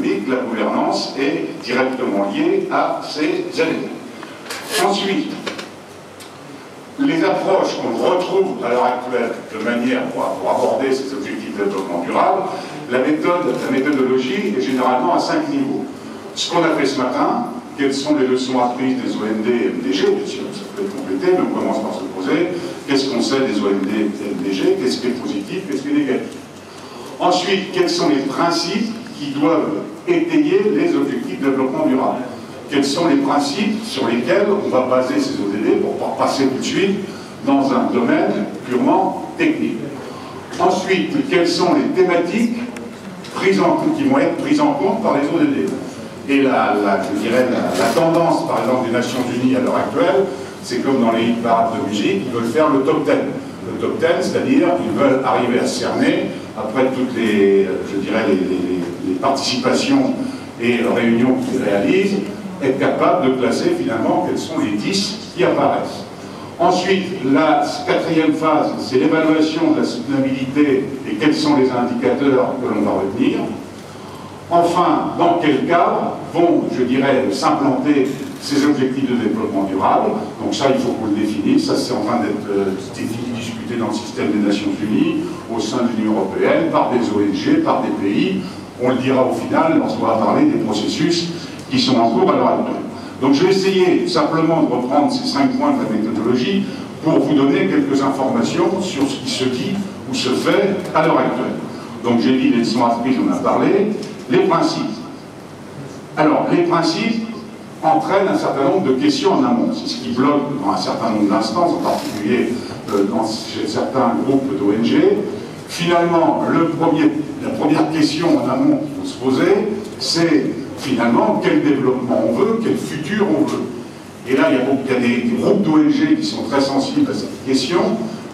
économique, la gouvernance est directement liée à ces éléments. Ensuite, les approches qu'on retrouve à l'heure actuelle de manière pour aborder ces objectifs de développement durable, la méthodologie est généralement à 5 niveaux. Ce qu'on a fait ce matin, quelles sont les leçons apprises des OMD et MDG, bien sûr, ça peut être complété, mais on commence par se poser qu'est-ce qu'on sait des OMD et MDG, qu'est-ce qui est positif, qu'est-ce qui est négatif. Ensuite, quels sont les principes qui doivent étayer les objectifs de développement durable? Quels sont les principes sur lesquels on va baser ces ODD pour pouvoir passer tout de suite dans un domaine purement technique. Ensuite, quelles sont les thématiques qui vont être prises en compte par les ODD? Et je dirais la tendance, par exemple, des Nations Unies à l'heure actuelle, c'est comme dans les hit parades de musique, ils veulent faire le top 10. Le top 10, c'est-à-dire qu'ils veulent arriver à cerner, après toutes les, je dirais, les participations et réunions qu'ils réalisent, être capable de classer finalement quels sont les 10 qui apparaissent. Ensuite, la quatrième phase, c'est l'évaluation de la soutenabilité et quels sont les indicateurs que l'on va retenir. Enfin, dans quel cas vont, je dirais, s'implanter ces objectifs de développement durable. Donc ça, il faut qu'on le définisse. Ça, c'est en train d'être discuté dans le système des Nations Unies, au sein de l'Union européenne, par des ONG, par des pays. On le dira au final lorsqu'on va parler des processus qui sont en cours à l'heure actuelle. Donc je vais essayer simplement de reprendre ces 5 points de la méthodologie pour vous donner quelques informations sur ce qui se dit ou se fait à l'heure actuelle. Donc j'ai dit les leçons apprises, on a parlé. Les principes. Alors, les principes entraînent un certain nombre de questions en amont. C'est ce qui bloque dans un certain nombre d'instances, en particulier chez certains groupes d'ONG. Finalement, la première question en amont qu'il faut se poser, c'est finalement quel développement on veut, quel futur on veut. Et là, il y a des groupes d'ONG qui sont très sensibles à cette question,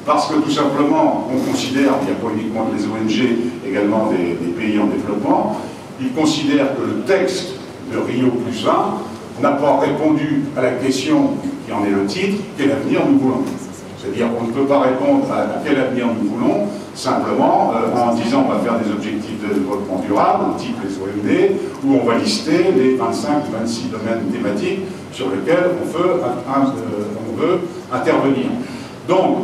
parce que tout simplement, on considère, il n'y a pas uniquement les ONG, également des pays en développement, ils considèrent que le texte de Rio+20 n'a pas répondu à la question qui en est le titre, quel avenir nous voulons. C'est-à-dire qu'on ne peut pas répondre à quel avenir nous voulons, simplement en disant on va faire des objectifs de développement durable, type les OMD, où on va lister les 25 ou 26 domaines thématiques sur lesquels on veut intervenir. Donc,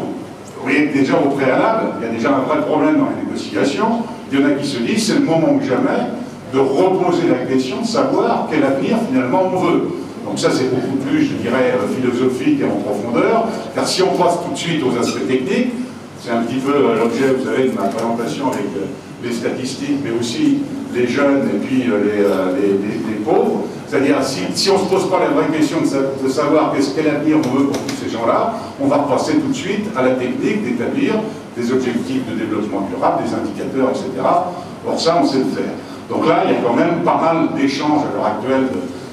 vous voyez que déjà au préalable, il y a déjà un vrai problème dans les négociations. Il y en a qui se disent c'est le moment ou jamais de reposer la question de savoir quel avenir finalement on veut. Donc ça c'est beaucoup plus, je dirais, philosophique et en profondeur, car si on passe tout de suite aux aspects techniques, c'est un petit peu l'objet, vous savez, de ma présentation avec les statistiques, mais aussi les jeunes et puis les pauvres. C'est-à-dire, si on ne se pose pas la vraie question de savoir quel avenir on veut pour tous ces gens-là, on va passer tout de suite à la technique d'établir des objectifs de développement durable, des indicateurs, etc. Or ça, on sait le faire. Donc là, il y a quand même pas mal d'échanges à l'heure actuelle,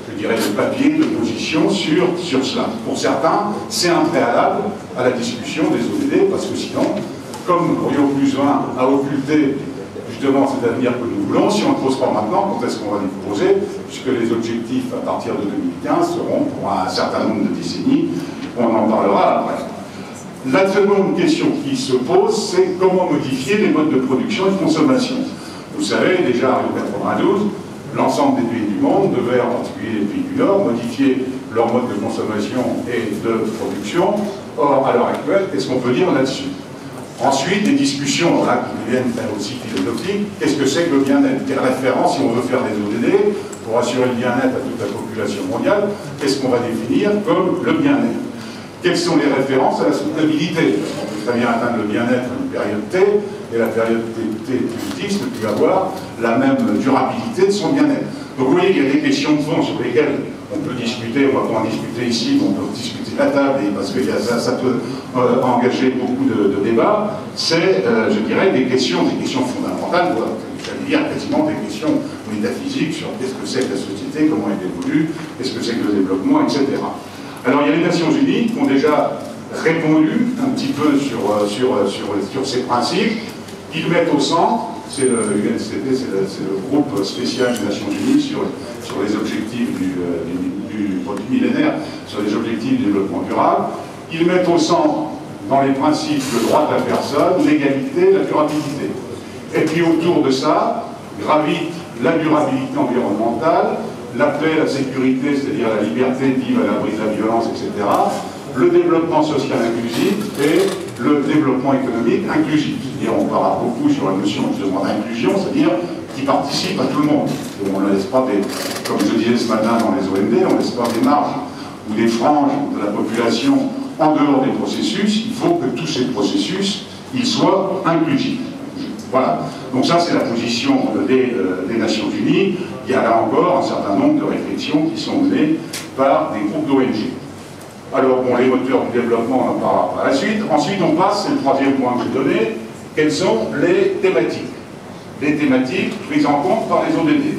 je dirais, de papier, de positions sur cela. Pour certains, c'est un préalable à la discussion des ODD, parce que sinon, comme Rio+20 a occulté justement cet avenir que nous voulons, si on ne le pose pas maintenant, quand est-ce qu'on va les poser, puisque les objectifs à partir de 2015 seront pour un certain nombre de décennies, on en parlera après. La seconde question qui se pose, c'est comment modifier les modes de production et de consommation. Vous savez, déjà en 1992, l'ensemble des pays du monde devaient, en particulier les pays du Nord, modifier leur mode de consommation et de production. Or, à l'heure actuelle, qu'est-ce qu'on peut dire là-dessus? Ensuite, des discussions là, qui deviennent aussi philosophiques. Qu'est-ce que c'est que le bien-être? Quelle référence, si on veut faire des ODD, pour assurer le bien-être à toute la population mondiale, qu'est-ce qu'on va définir comme le bien-être? Quelles sont les références à la soutenabilité? Parce qu'on peut très bien atteindre le bien-être à une période T, et la période T plus ne peut avoir la même durabilité de son bien-être. Donc vous voyez, il y a des questions de fond sur lesquelles on peut discuter, on ne va pas en discuter ici, mais on peut discuter à la table, parce que ça peut engager beaucoup de débats. C'est, je dirais, des questions fondamentales, j'allais dire quasiment des questions métaphysiques sur qu'est-ce que c'est que la société, comment elle évolue, qu'est-ce que c'est que le développement, etc. Alors il y a les Nations Unies qui ont déjà répondu un petit peu sur ces principes, qui le mettent au centre. C'est le UNCT, c'est le groupe spécial des Nations Unies sur les objectifs du millénaire, sur les objectifs du développement durable. Ils mettent au centre, dans les principes, le droit de la personne, l'égalité, la durabilité. Et puis autour de ça, gravitent la durabilité environnementale, la paix, la sécurité, c'est-à-dire la liberté de vivre à l'abri de la violence, etc., le développement social inclusif et le développement économique inclusif. C'est-à-dire, on parlera beaucoup sur la notion justement d'inclusion, c'est-à-dire qui participe à tout le monde. On ne laisse pas des, comme je disais ce matin dans les OND, on ne laisse pas des marges ou des franges de la population en dehors des processus. Il faut que tous ces processus, ils soient inclusifs. Voilà. Donc ça, c'est la position des Nations Unies. Il y a là encore un certain nombre de réflexions qui sont menées par des groupes d'ONG. Alors, bon, les moteurs du développement, on en parlera par la suite. Ensuite, on passe, c'est le troisième point que j'ai donné, quelles sont les thématiques. Les thématiques prises en compte par les ODD.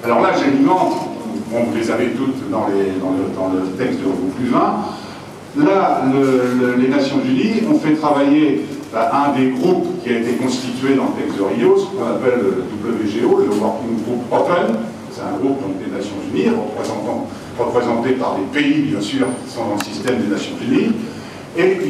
Alors là, j'alimente, bon, vous les avez toutes dans le texte de Rio +20. Là, les Nations Unies ont fait travailler un des groupes qui a été constitué dans le texte de Rio, ce qu'on appelle le WGO, le Working Group Open. C'est un groupe donc, des Nations Unies, représenté par des pays, bien sûr, qui sont dans le système des Nations Unies. Et